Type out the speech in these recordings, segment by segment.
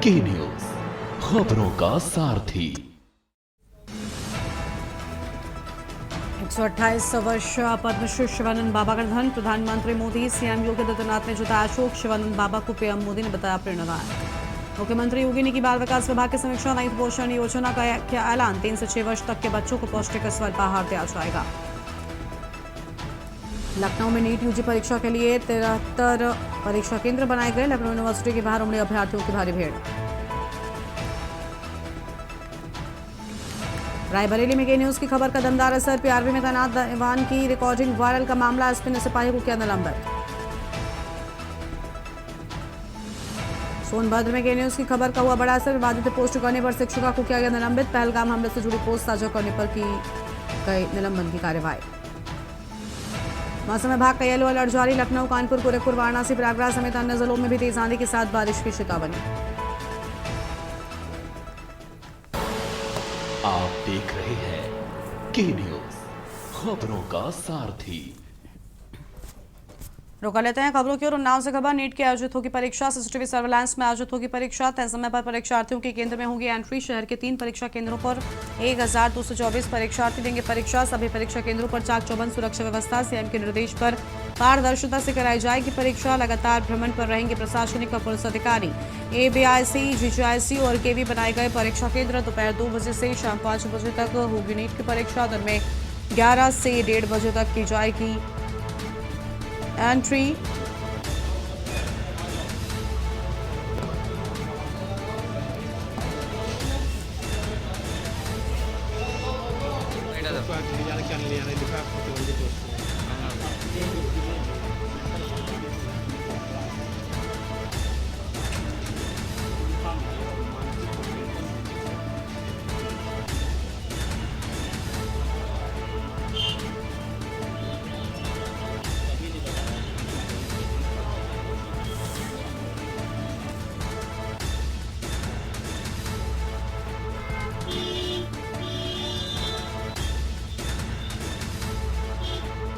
के न्यूज, खबरों का सारथी। 128 वर्ष पद्मश्री शिवानंद बाबा का निधन। प्रधानमंत्री मोदी, सीएम योगी आदित्यनाथ ने जताया शोक। शिवानंद बाबा को पीएम मोदी ने बताया प्रेरणादायक। मुख्यमंत्री योगी ने की बाल विकास विभाग की समीक्षा। 9th पोषण योजना का किया ऐलान। 3 से 6 वर्ष तक के बच्चों को पौष्टिक स्वल्प आहार दिया जाएगा। लखनऊ में नीट यूजी परीक्षा के लिए 73 परीक्षा केंद्र बनाए गए। लखनऊ यूनिवर्सिटी के बाहर उमड़ी अभ्यर्थियों की भारी भीड़। रायबरेली में के न्यूज की खबर का दमदार असर। पीआरबी में तैनात जवान की रिकॉर्डिंग वायरल का मामला। एसपी ने सिपाही को किया निलंबित। सोनभद्र में के न्यूज की खबर का हुआ बड़ा असर। विवादित पोस्ट करने पर शिक्षिका को किया गया निलंबित। पहलगाम हमले से जुड़ी पोस्ट साझा करने पर की गई निलंबन की कार्रवाई। मौसम विभाग का येलो अलर्ट जारी। लखनऊ, कानपुर, गोरखपुर, वाराणसी, प्रयागराज समेत अन्य जिलों में भी तेज आंधी के साथ बारिश की चेतावनी। आप देख रहे हैं के न्यूज, खबरों का सारथी। रोका लेते हैं खबरों की ओर। उन्नाव से खबर। नीट की आयोजित होगी परीक्षा। सीसीटीवी सर्विलांस में आयोजित होगी परीक्षा। तय समय पर परीक्षार्थियों के केंद्र में होगी एंट्री। शहर के 3 परीक्षा केंद्रों पर 1224 परीक्षार्थी देंगे परीक्षा। सभी परीक्षा केंद्रों पर चाक चौबंद सुरक्षा व्यवस्था। सीएम के निर्देश पर पारदर्शिता से कराई जाएगी परीक्षा। लगातार भ्रमण पर रहेंगे प्रशासनिक और पुलिस अधिकारी। एबीआईसी, जीजीआईसी और केवी बनाए गए परीक्षा केंद्र। दोपहर 2 बजे से शाम 5 बजे तक होगी नीट की परीक्षा। दिन में 11 से 1:30 बजे तक की जाएगी एंट्री।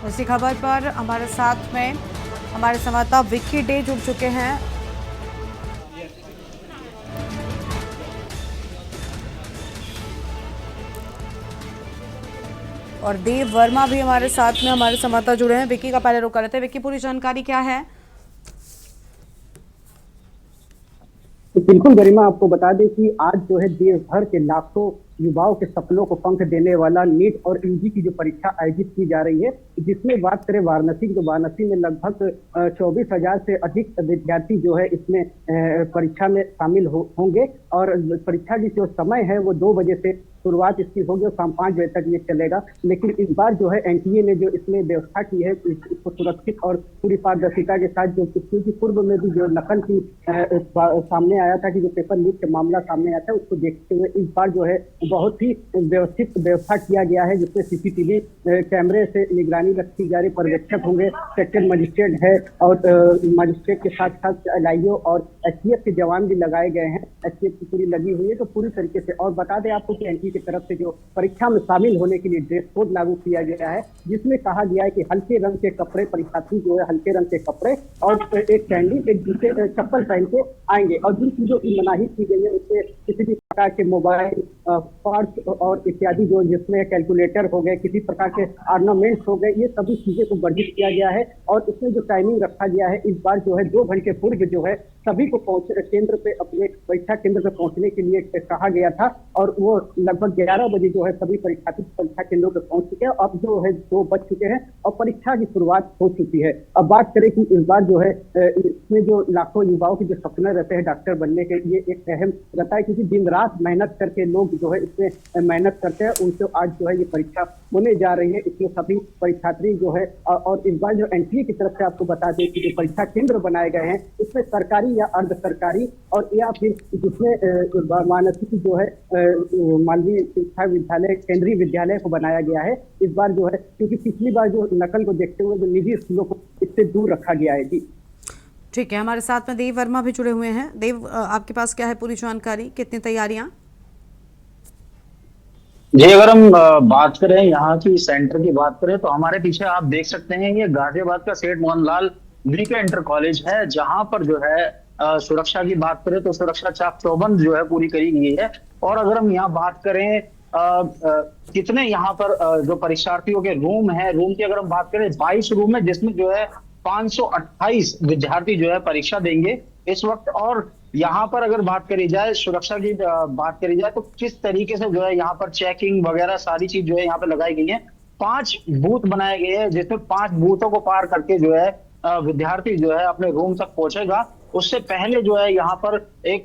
इसी खबर पर हमारे साथ में हमारे संवाददाता विक्की डे जुड़ चुके हैं। और देव वर्मा भी हमारे साथ में हमारे संवाददाता जुड़े हैं। विक्की का पहले रुक कर रहे थे। विक्की, पूरी जानकारी क्या है? तो बिल्कुल गरिमा, आपको बता दें कि आज जो है देश भर के लाखों युवाओं के सपनों को पंख देने वाला नीट और यूजी की जो परीक्षा आयोजित की जा रही है, जिसमें बात करें वाराणसी की, तो वाराणसी में लगभग 24,000 से अधिक विद्यार्थी जो है इसमें परीक्षा में शामिल होंगे। और परीक्षा की जो समय है वो 2 बजे से शुरुआत इसकी होगी और शाम 5 बजे तक ये चलेगा। लेकिन इस बार जो है एनटीए ने जो इसमें व्यवस्था की है इसको सुरक्षित और पूरी पारदर्शिता के साथ, जो क्योंकि पूर्व में भी जो नकल की सामने आया था कि जो पेपर लीक का मामला सामने आया था, उसको देखते हुए इस बार जो है बहुत ही व्यवस्थित व्यवस्था किया गया है, जिसमें सीसीटीवी कैमरे से निगरानी रखी जा रही। पर्यवेक्षक होंगे, सेक्टर मजिस्ट्रेट है और मजिस्ट्रेट के साथ साथ एलआईओ और एसटीएफ के जवान भी लगाए गए हैं। एसटीएफ की पूरी लगी हुई है तो पूरी तरीके से। और बता दें आपको कि एनटीए की तरफ से जो परीक्षा में शामिल होने के लिए ड्रेस कोड लागू किया गया है, जिसमें कहा गया है कि हल्के रंग के कपड़े, परीक्षार्थी जो है हल्के रंग के कपड़े और एक सैंडल, एक जूते, चप्पल पहन के आएंगे। और जिन चीजों की मनाही की गई है उससे किसी भी प्रकार के मोबाइल, पर्स और इत्यादि जो जिसमें कैलकुलेटर हो गए, किसी प्रकार के ऑर्नामेंट्स हो गए, ये सभी चीजें को वर्जित किया गया है। और इसमें जो टाइमिंग रखा गया है इस बार जो है 2 घंटे पूर्व जो है सभी को केंद्र पे, अपने परीक्षा केंद्र पे पहुंचने के लिए कहा गया था। और वो लगभग 11 बजे जो है सभी परीक्षार्थी परीक्षा केंद्रों पे पहुंच चुके हैं। अब जो है 2 बज चुके हैं और परीक्षा की शुरुआत हो चुकी है। अब बात करें कि इस बार जो है इसमें जो लाखों युवाओं के जो सपने रहते हैं डॉक्टर बनने के, ये एक अहम रहता है, क्योंकि दिन रात मेहनत करके लोग जो है इसमें मेहनत करते हैं। उनसे आज जो है ये परीक्षा होने जा रही है। इसमें सभी परीक्षार्थी जो है और इस बार जो एनटीए की तरफ से आपको बता दें कि जो परीक्षा केंद्र बनाए गए हैं इसमें सरकारी या अर्ध सरकारी और या फिर जिसमें वाराणसी की जो है मालवीय शिक्षा विद्यालय, केंद्रीय विद्यालय को बनाया गया है। इस बार जो है क्योंकि पिछली बार जो नकल को देखते हुए जो निजी स्कूलों को इससे दूर रखा गया है। जी ठीक है, हमारे साथ में देव वर्मा भी जुड़े हुए हैं। देव, आपके पास क्या है पूरी जानकारी, कितनी तैयारियां? जी, अगर हम बात करें यहाँ की सेंटर की बात करें तो हमारे पीछे आप देख सकते हैं ये गाजियाबाद का सेठ मोहनलाल नीके इंटर कॉलेज है, जहां पर जो है सुरक्षा की बात करें तो सुरक्षा चाक चौबंद जो है पूरी करी गई है। और अगर हम यहाँ बात करें कितने यहाँ पर जो परीक्षार्थियों के रूम है, रूम की अगर हम बात करें 22 रूम है, जिसमें जो है 528 विद्यार्थी जो है परीक्षा देंगे इस वक्त। और यहाँ पर अगर बात करी जाए सुरक्षा की बात करी जाए तो किस तरीके से जो है यहाँ पर चेकिंग वगैरह सारी चीज जो है यहाँ पर लगाई गई है। 5 बूथ बनाए गए हैं, जिसमें 5 बूथों को पार करके जो है विद्यार्थी जो है अपने रूम तक पहुंचेगा। उससे पहले जो है यहाँ पर एक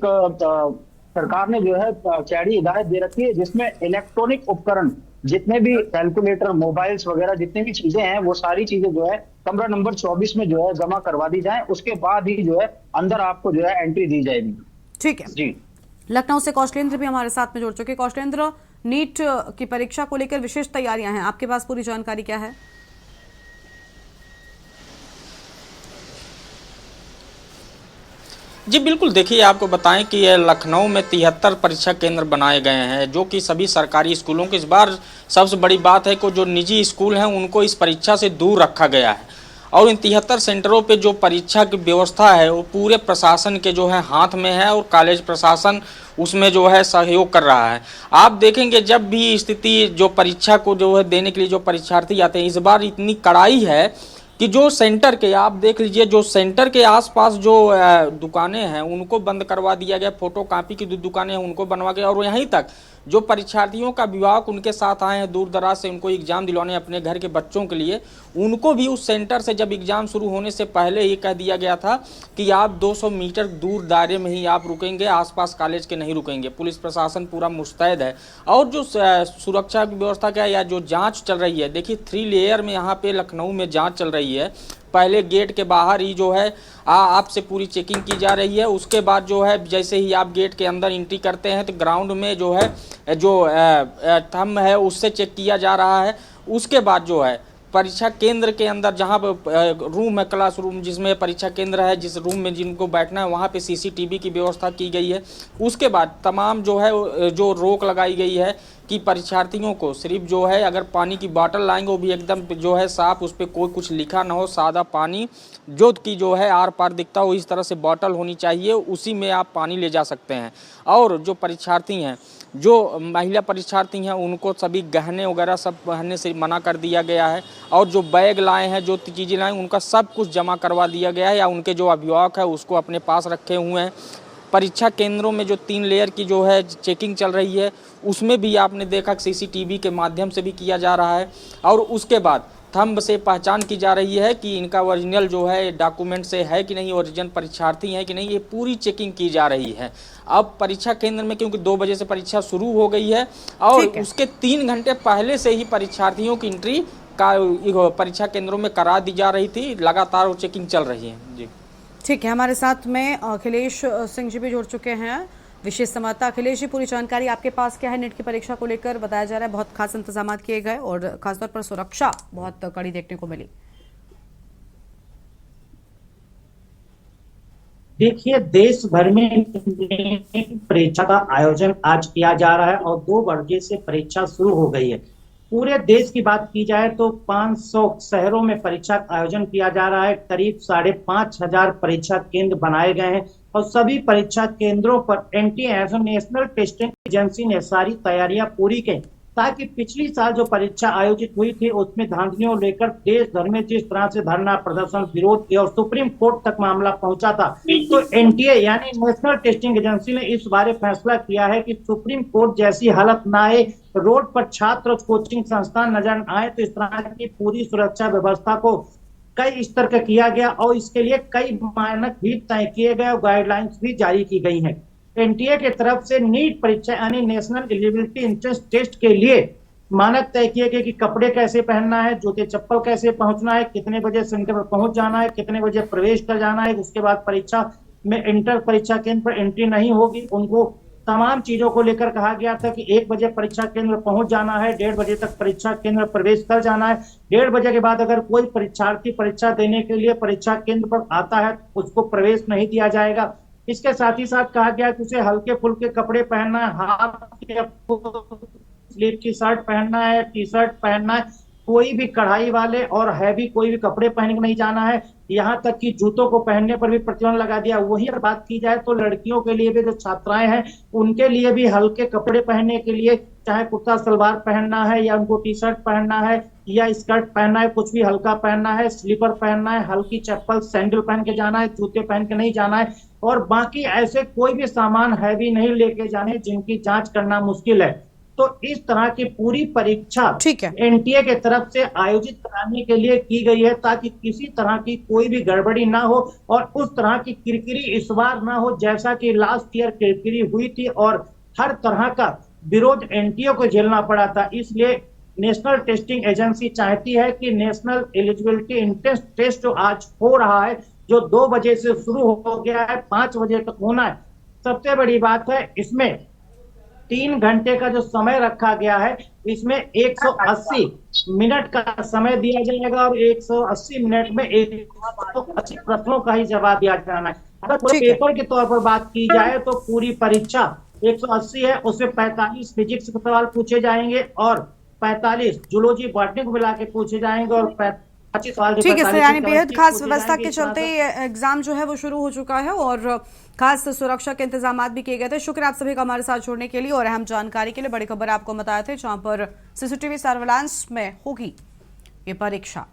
सरकार ने जो है कैडी हिदायत दे रखी है, जिसमें इलेक्ट्रॉनिक उपकरण जितने भी कैलकुलेटर, मोबाइल्स वगैरह जितनी भी चीजें हैं, वो सारी चीजें जो है कमरा नंबर 24 में जो है जमा करवा दी जाए। उसके बाद ही जो है अंदर आपको जो है एंट्री दी जाएगी। ठीक है जी, लखनऊ से कौशलेंद्र भी हमारे साथ में जुड़ चुके। कौशलेंद्र, नीट की परीक्षा को लेकर विशेष तैयारियां हैं, आपके पास पूरी जानकारी क्या है? जी बिल्कुल, देखिए आपको बताएं कि ये लखनऊ में 73 परीक्षा केंद्र बनाए गए हैं, जो कि सभी सरकारी स्कूलों के। इस बार सबसे बड़ी बात है कि जो निजी स्कूल हैं उनको इस परीक्षा से दूर रखा गया है। और इन 73 सेंटरों पे जो परीक्षा की व्यवस्था है वो पूरे प्रशासन के जो है हाथ में है, और कॉलेज प्रशासन उसमें जो है सहयोग कर रहा है। आप देखेंगे जब भी स्थिति जो परीक्षा को जो है देने के लिए जो परीक्षार्थी आते हैं, इस बार इतनी कड़ाई है कि जो सेंटर के, आप देख लीजिए, जो सेंटर के आसपास जो दुकानें हैं उनको बंद करवा दिया गया, फोटो कॉपी की दुकानें हैं उनको बनवा गया। और यहीं तक जो परीक्षार्थियों का अभिभावक उनके साथ आए हैं दूर दराज से उनको एग्जाम दिलवाने अपने घर के बच्चों के लिए, उनको भी उस सेंटर से जब एग्जाम शुरू होने से पहले ही कह दिया गया था कि आप 200 मीटर दूर दायरे में ही आप रुकेंगे, आसपास कॉलेज के नहीं रुकेंगे। पुलिस प्रशासन पूरा मुस्तैद है। और जो सुरक्षा की व्यवस्था क्या है या जो जाँच चल रही है, देखिए 3 लेयर में यहाँ पे लखनऊ में जाँच चल रही है। पहले गेट के बाहर ही जो है आपसे पूरी चेकिंग की जा रही है। उसके बाद जो है जैसे ही आप गेट के अंदर एंट्री करते हैं तो ग्राउंड में जो है जो थंब है उससे चेक किया जा रहा है। उसके बाद जो है परीक्षा केंद्र के अंदर जहाँ रूम है, क्लास रूम जिसमें परीक्षा केंद्र है, जिस रूम में जिनको बैठना है वहाँ पे CCTV की व्यवस्था की गई है। उसके बाद तमाम जो है जो रोक लगाई गई है कि परीक्षार्थियों को सिर्फ जो है अगर पानी की बोतल लाएंगे वो भी एकदम जो है साफ, उस पर कोई कुछ लिखा ना हो, सादा पानी जो कि जो है आर पार दिखता हो इस तरह से बोतल होनी चाहिए, उसी में आप पानी ले जा सकते हैं। और जो परीक्षार्थी हैं, जो महिला परीक्षार्थी हैं, उनको सभी गहने वगैरह सब पहनने से मना कर दिया गया है। और जो बैग लाए हैं, जो चीज़ें लाए उनका सब कुछ जमा करवा दिया गया है, या उनके जो अभिभावक है उसको अपने पास रखे हुए हैं। परीक्षा केंद्रों में जो 3 लेयर की जो है चेकिंग चल रही है उसमें भी आपने देखा CCTV के माध्यम से भी किया जा रहा है। और उसके बाद थंब से पहचान की जा रही है कि इनका ओरिजिनल जो है डॉक्यूमेंट से है कि नहीं, ओरिजिनल परीक्षार्थी हैं कि नहीं, ये पूरी चेकिंग की जा रही है। अब परीक्षा केंद्र में क्योंकि 2 बजे से परीक्षा शुरू हो गई है और उसके 3 घंटे पहले से ही परीक्षार्थियों की एंट्री का परीक्षा केंद्रों में करा दी जा रही थी। लगातार वो चेकिंग चल रही है। जी ठीक है, हमारे साथ में अखिलेश सिंह जी भी जुड़ चुके हैं, विशेष संवाददाता। अखिलेश जी, पूरी जानकारी आपके पास क्या है? नीट की परीक्षा को लेकर बताया जा रहा है बहुत खास इंतजाम किए गए और खासतौर पर सुरक्षा बहुत कड़ी देखने को मिली। देखिए, देश भर में परीक्षा का आयोजन आज किया जा रहा है और 2 बजे से परीक्षा शुरू हो गई है। पूरे देश की बात की जाए तो 500 शहरों में परीक्षा का आयोजन किया जा रहा है। करीब 5,500 परीक्षा केंद्र बनाए गए हैं और सभी परीक्षा केंद्रों पर NTA नेशनल टेस्टिंग एजेंसी ने सारी तैयारियां पूरी की, ताकि पिछली साल जो परीक्षा आयोजित हुई थी उसमें धांधलियों लेकर देश भर में जिस तरह से धरना प्रदर्शन, विरोध और सुप्रीम कोर्ट तक मामला पहुंचा था, तो NTA यानी नेशनल टेस्टिंग एजेंसी ने इस बारे फैसला किया है कि सुप्रीम कोर्ट जैसी हालत न आए, रोड पर छात्र कोचिंग संस्थान नजर आए, तो इस तरह की पूरी सुरक्षा व्यवस्था को कई स्तर का किया गया और इसके लिए कई मानक भी तय किए गए और गाइडलाइंस भी जारी की गई हैं। NTA की तरफ से नीट परीक्षा यानी नेशनल एलिजिबिलिटी एंट्रेंस टेस्ट के लिए मानक तय किए गए कि कपड़े कैसे पहनना है, जूते चप्पल कैसे पहुंचना है, कितने बजे सेंटर पर पहुंच जाना है, कितने बजे प्रवेश कर जाना है। उसके बाद परीक्षा में इंटर परीक्षा केंद्र पर एंट्री नहीं होगी। उनको तमाम चीजों को लेकर कहा गया था कि 1 बजे परीक्षा केंद्र पहुंच जाना है, 1:30 बजे तक परीक्षा केंद्र प्रवेश कर जाना है। 1:30 बजे के बाद अगर कोई परीक्षार्थी परीक्षा देने के लिए परीक्षा केंद्र पर आता है उसको प्रवेश नहीं दिया जाएगा। इसके साथ ही साथ कहा गया कि उसे हल्के फुल्के कपड़े पहनना है, हाफ स्लीव की शर्ट पहनना है, टी-शर्ट पहनना है। कोई भी कढ़ाई वाले और हैवी कोई भी कपड़े पहन के नहीं जाना है। यहाँ तक कि जूतों को पहनने पर भी प्रतिबंध लगा दिया। वही अगर बात की जाए तो लड़कियों के लिए भी, जो छात्राएं हैं उनके लिए भी हल्के कपड़े पहनने के लिए, चाहे कुर्ता सलवार पहनना है या उनको टी शर्ट पहनना है या स्कर्ट पहनना है, कुछ भी हल्का पहनना है, स्लीपर पहनना है, हल्की चप्पल सैंडल पहन के जाना है, जूते पहन के नहीं जाना है। और बाकी ऐसे कोई भी सामान हैवी नहीं लेके जाने जिनकी जांच करना मुश्किल है। तो इस तरह की पूरी परीक्षा ठीक है। एनटीए के तरफ से आयोजित कराने के लिए की गई है, ताकि किसी तरह की कोई भी गड़बड़ी ना हो और उस तरह की किरकिरी इस बार ना हो जैसा कि लास्ट ईयर किरकिरी हुई थी और हर तरह का विरोध एनटीए को झेलना पड़ा था। इसलिए नेशनल टेस्टिंग एजेंसी चाहती है कि नेशनल एलिजिबिलिटी एंट्रेंस टेस्ट जो आज हो रहा है, जो 2 बजे से शुरू हो गया है, 5 बजे तक होना है। सबसे बड़ी बात है, इसमें 3 घंटे का जो समय रखा गया है, इसमें 180 मिनट का समय दिया जाएगा और 180 मिनट में 180 प्रश्नों का ही जवाब दिया जाना है। अगर पूरे पेपर के तौर पर बात की जाए तो पूरी परीक्षा 180 है, उसमें 45 फिजिक्स के सवाल पूछे जाएंगे और 45 जूलॉजी बॉटनी को मिला के पूछे जाएंगे और 25 सवाल। ठीक है सर, यानी बेहद खास व्यवस्था के चलते एग्जाम जो है वो शुरू हो चुका है और खास सुरक्षा के इंतजाम भी किए गए थे। शुक्र आप सभी का हमारे साथ जुड़ने के लिए और अहम जानकारी के लिए। बड़ी खबर आपको बताए थे जहां पर सीसीटीवी सर्विलांस में होगी ये परीक्षा।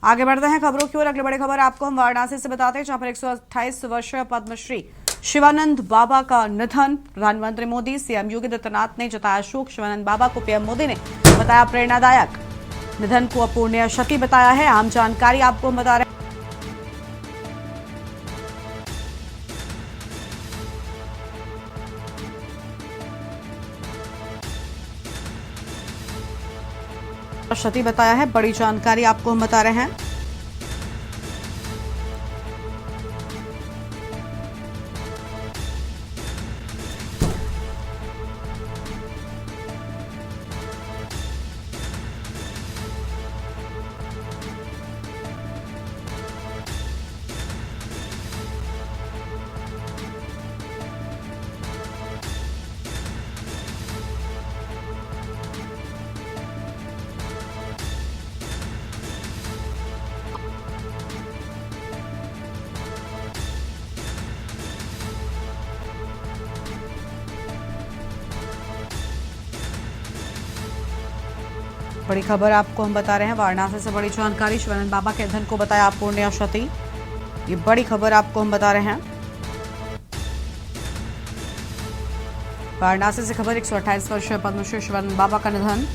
आगे बढ़ते हैं खबरों की ओर। अगली बड़ी खबर आपको हम वाराणसी से बताते हैं जहां पर 128 वर्षीय पद्मश्री शिवानंद बाबा का निधन। प्रधानमंत्री मोदी, सीएम योगी आदित्यनाथ ने जताया शोक। शिवानंद बाबा को पीएम मोदी ने बताया प्रेरणादायक। निधन को अपूर्णीय क्षति बताया है। आम जानकारी आपको हम बता रहे हैं। क्षति बताया है, बड़ी जानकारी आपको हम बता रहे हैं। बड़ी खबर आपको हम बता रहे हैं वाराणसी से। बड़ी जानकारी, शिवानंद बाबा के निधन को बताया अपूर्णीय क्षति। ये बड़ी खबर आपको हम बता रहे हैं वाराणसी से। खबर 128 वर्षीय पद्मश्री शिवानंद बाबा का निधन।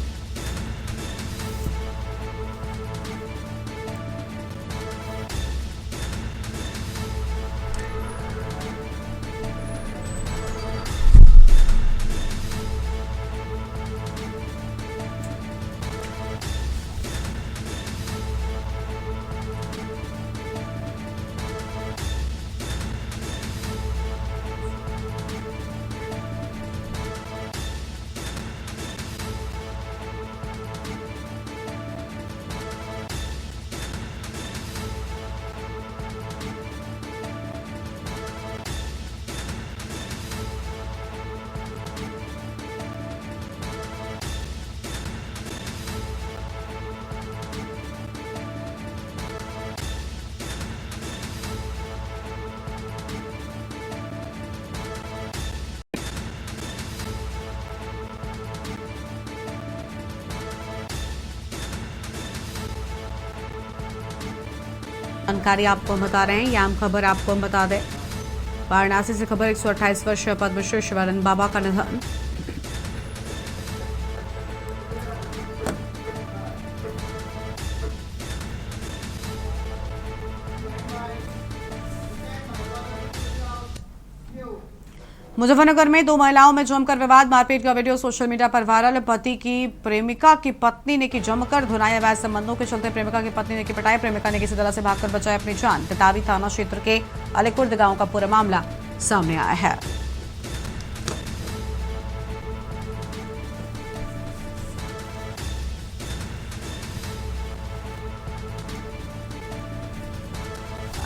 जानकारी आपको हम बता रहे हैं। ये आम खबर आपको हम बता दें। वाराणसी से खबर 128 वर्षीय पद्मश्री शिवानंद बाबा का निधन। मुजफ्फरनगर में 2 महिलाओं में जमकर विवाद, मारपीट का वीडियो सोशल मीडिया पर वायरल। पति की प्रेमिका की पत्नी ने की जमकर धुनाई। अवैध संबंधों के चलते प्रेमिका की पत्नी ने की पिटाई। प्रेमिका ने किसी तरह से भागकर बचाई अपनी जान। तितावी थाना क्षेत्र के अलीकुर्द गांव का पूरा मामला सामने आया है।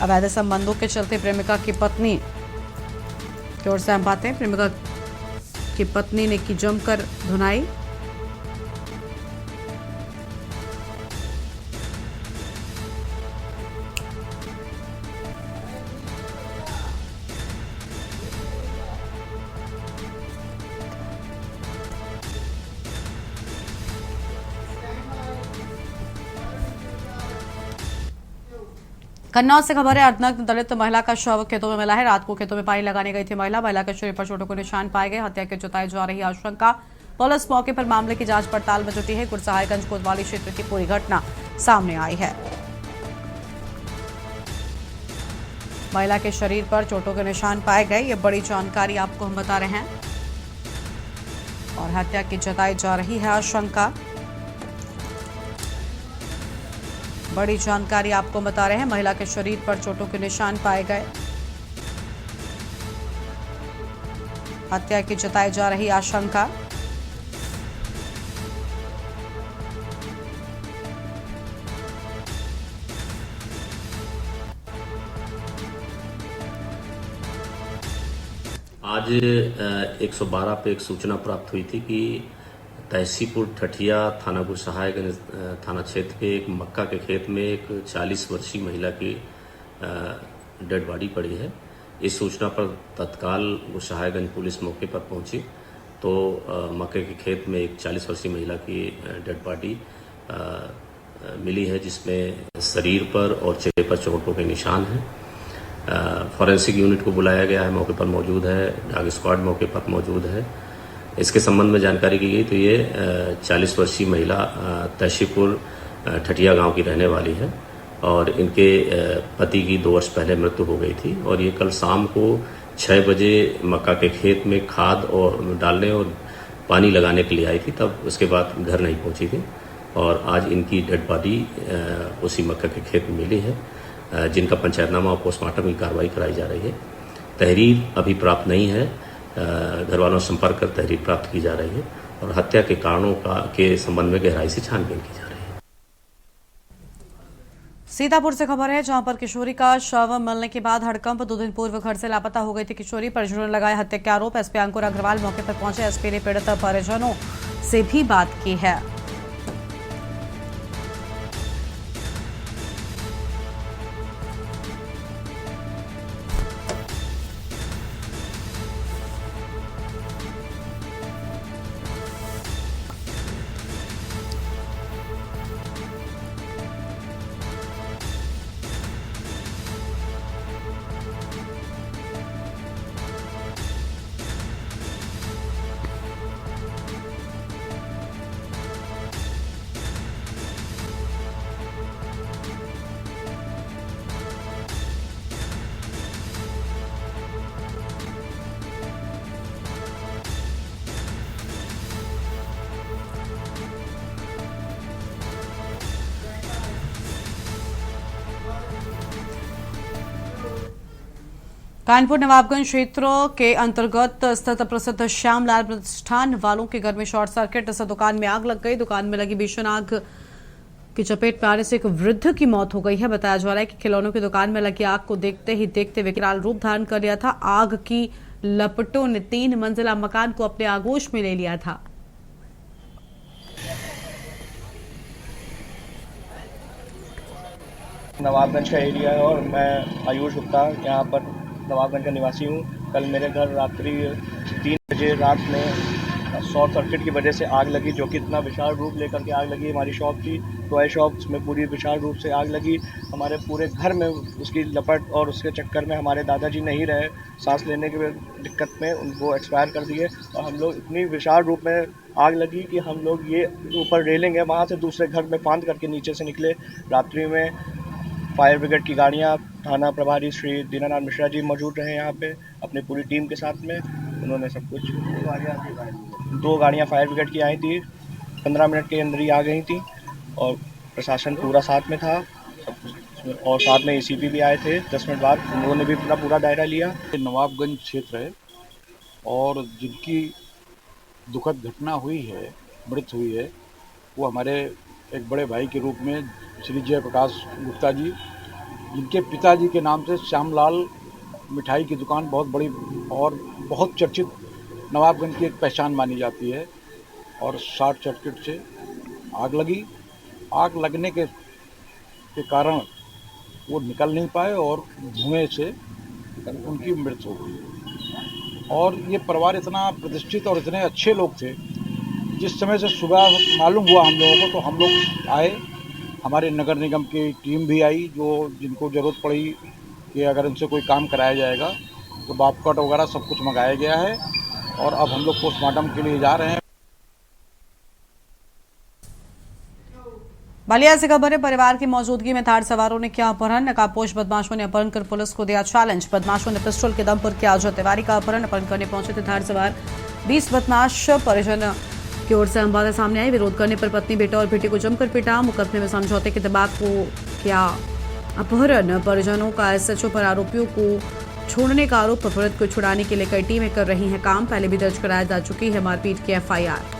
अवैध संबंधों के चलते प्रेमिका की पत्नी की ओर से हम बातें। प्रेमिका की पत्नी ने की जमकर धुनाई। कन्नौज से खबर है, अर्धनग्न दलित महिला का शव खेतों में मिला है। रात को खेतों में पानी लगाने गई थी महिला के शरीर पर चोटों के निशान पाए गए। हत्या की जताई जा रही आशंका। पुलिस मौके पर मामले की जांच पड़ताल में जुटी है। गुरसहायगंज कोतवाली क्षेत्र की पूरी घटना सामने आई है। महिला के शरीर पर चोटों के निशान पाए गए, ये बड़ी जानकारी आपको हम बता रहे हैं। और हत्या की जताई जा रही है आशंका। बड़ी जानकारी आपको बता रहे हैं। महिला के शरीर पर चोटों के निशान पाए गए। हत्या की जताई जा रही आशंका। आज 112 पे एक सूचना प्राप्त हुई थी कि तहसीपुर ठठिया थाना गुरसहायगंज थाना क्षेत्र के एक मक्का के खेत में एक 40 वर्षीय महिला की डेड बॉडी पड़ी है। इस सूचना पर तत्काल गुरसहायगंज पुलिस मौके पर पहुंची तो मक्के के खेत में एक 40 वर्षीय महिला की डेड बॉडी मिली है, जिसमें शरीर पर और चेहरे पर चोटों के निशान हैं। फॉरेंसिक यूनिट को बुलाया गया है, मौके पर मौजूद है। डॉग स्क्वाड मौके पर मौजूद है। इसके संबंध में जानकारी की गई तो ये 40 वर्षीय महिला तहसीपुर ठठिया गांव की रहने वाली है और इनके पति की 2 वर्ष पहले मृत्यु हो गई थी और ये कल शाम को 6 बजे मक्का के खेत में खाद और डालने और पानी लगाने के लिए आई थी। तब उसके बाद घर नहीं पहुंची थी और आज इनकी डेड बॉडी उसी मक्का के खेत में मिली है, जिनका पंचायतनामा और पोस्टमार्टम की कार्रवाई कराई जा रही है। तहरीर अभी प्राप्त नहीं है, घर वालों से संपर्क कर तहरीर प्राप्त की जा रही है और हत्या के कारणों के संबंध में गहराई से छानबीन की जा रही है। सीतापुर से खबर है, जहां पर किशोरी का शव मिलने के बाद हड़कंप। 2 दिन पूर्व घर से लापता हो गई थी किशोरी। परिजनों ने लगाया हत्या के आरोप। एसपी अंकुर अग्रवाल मौके पर पहुंचे। एसपी ने पीड़ित परिजनों से भी बात की है। कानपुर नवाबगंज क्षेत्र के अंतर्गत स्थित प्रसिद्ध श्यामलाल प्रतिष्ठान वालों के घर में शॉर्ट सर्किट से दुकान में आग लग गई। दुकान में लगी भीषण आग की चपेट में आने से एक वृद्ध की मौत हो गई है। बताया जा रहा है कि खिलौनों की दुकान में लगी आग को देखते ही देखते विकराल रूप धारण कर लिया था। आग की लपटों ने 3 मंजिला मकान को अपने आगोश में ले लिया था। नवाबगंज का एरिया है और मैं आयुष गुप्ता यहाँ पर नवाबगंज का निवासी हूँ। कल मेरे घर रात्रि 3 बजे रात में शॉर्ट सर्किट की वजह से आग लगी, जो कि इतना विशाल रूप लेकर के आग लगी। हमारी शॉप थी टॉय शॉप, उसमें पूरी विशाल रूप से आग लगी। हमारे पूरे घर में उसकी लपट और उसके चक्कर में हमारे दादाजी नहीं रहे, सांस लेने की दिक्कत में उनको एक्सपायर कर दिए। और हम लोग इतनी विशाल रूप में आग लगी कि हम लोग ये ऊपर रेलिंग है वहाँ से दूसरे घर में फांद करके नीचे से निकले। रात्रि में फायर ब्रिगेड की गाड़ियाँ, थाना प्रभारी श्री दीनानाथ मिश्रा जी मौजूद रहे यहाँ पे अपनी पूरी टीम के साथ में। उन्होंने सब कुछ 2 गाड़ियाँ फायर ब्रिगेड की आई थी, 15 मिनट के अंदर ही आ गई थी और प्रशासन पूरा साथ में था और साथ में एसीपी भी आए थे 10 मिनट बाद। उन्होंने भी पूरा दायरा लिया। नवाबगंज क्षेत्र है और जिनकी दुखद घटना हुई है, मृत्यु हुई है, वो हमारे एक बड़े भाई के रूप में श्री जयप्रकाश गुप्ता जी, जिनके पिताजी के नाम से श्यामलाल मिठाई की दुकान बहुत बड़ी और बहुत चर्चित नवाबगंज की एक पहचान मानी जाती है। और शॉर्ट सर्किट से आग लगी। आग लगने के कारण वो निकल नहीं पाए और धुएं से उनकी मृत्यु हो गई। और ये परिवार इतना प्रतिष्ठित और इतने अच्छे लोग थे, जिस समय से सुबह मालूम हुआ हम लोगों को तो हम लोग आए। हमारे नगर निगम की टीम भी आई, जो जिनको ज़रूरत पड़ी कि अगर उनसे कोई काम कराया जाएगा, तो बापकट वगैरह सब कुछ मंगाया गया है और अब हम लोग पोस्टमार्टम के लिए जा रहे हैं। बलिया से खबर है, परिवार की मौजूदगी में थार सवारों ने किया अपहरण। नकाबपोश बदमाशों ने अपहरण कर पुलिस को दिया चैलेंज। बदमाशों ने पिस्टल के दम पर किया अजय तिवारी का अपहरण। अपहरण करने पहुंचे थे थार सवार 20 बदमाश। परिजन की ओर से अंबाला सामने आई। विरोध करने पर पत्नी, बेटा और बेटे को जमकर पीटा। मुकदमे में समझौते के दबाव को किया अपहरण। परिजनों का एसएचओ पर आरोपियों को छोड़ने का आरोप। अपहृत को छुड़ाने के लिए कई टीमें कर रही हैं काम। पहले भी दर्ज कराया जा चुकी है मारपीट की एफआईआर।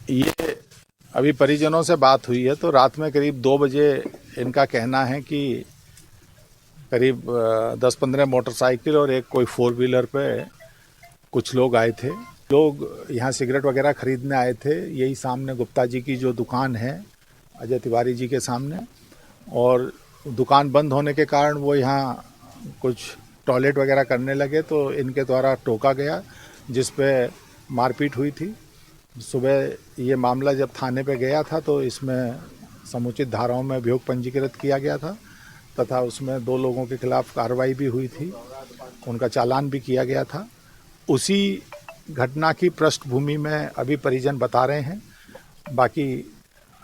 ये अभी परिजनों से बात हुई है तो रात में करीब 2 बजे इनका कहना है कि करीब 10-15 मोटरसाइकिल और एक कोई 4 व्हीलर पे कुछ लोग आए थे। लोग यहाँ सिगरेट वगैरह खरीदने आए थे, यही सामने गुप्ता जी की जो दुकान है अजय तिवारी जी के सामने, और दुकान बंद होने के कारण वो यहाँ कुछ टॉयलेट वगैरह करने लगे तो इनके द्वारा टोका गया, जिस पे मारपीट हुई थी। सुबह ये मामला जब थाने पे गया था तो इसमें समुचित धाराओं में अभियोग पंजीकृत किया गया था तथा उसमें 2 लोगों के खिलाफ कार्रवाई भी हुई थी, उनका चालान भी किया गया था। उसी घटना की पृष्ठभूमि में अभी परिजन बता रहे हैं। बाकी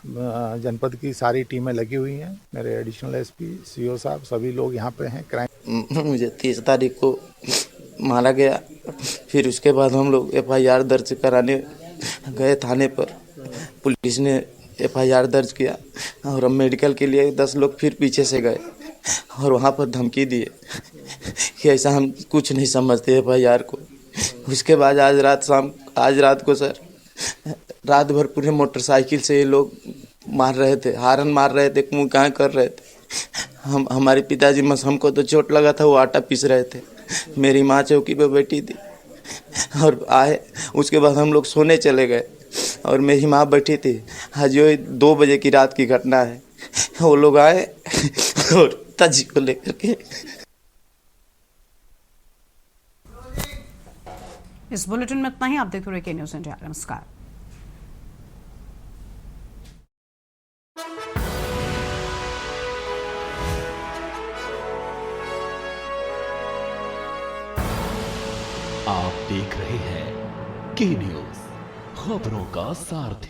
जनपद की सारी टीमें लगी हुई हैं, मेरे एडिशनल एसपी, सीओ साहब, सभी लोग यहाँ पे हैं। क्राइम मुझे 30 तारीख को मारा गया, फिर उसके बाद हम लोग एफआईआर दर्ज कराने गए थाने पर। पुलिस ने एफआईआर दर्ज किया और हम मेडिकल के लिए 10 लोग फिर पीछे से गए और वहाँ पर धमकी दिए कि ऐसा हम कुछ नहीं समझते एफआईआर को। उसके बाद आज रात को सर रात भर पूरे मोटरसाइकिल से ये लोग मार रहे थे, हारन मार रहे थे, मुँह कहाँ कर रहे थे। हमारे पिताजी हमको तो चोट लगा था, वो आटा पीस रहे थे। मेरी माँ चौकी पे बैठी थी और आए, उसके बाद हम लोग सोने चले गए और मेरी माँ बैठी थी। आज ये 2 बजे की रात की घटना है। वो लोग आए और ताजी को लेकर के। इस बुलेटिन में इतना ही। आप देख रहे हैं न्यूज़ इंडिया। नमस्कार। आप देख रहे हैं के न्यूज़, खबरों का सारथी।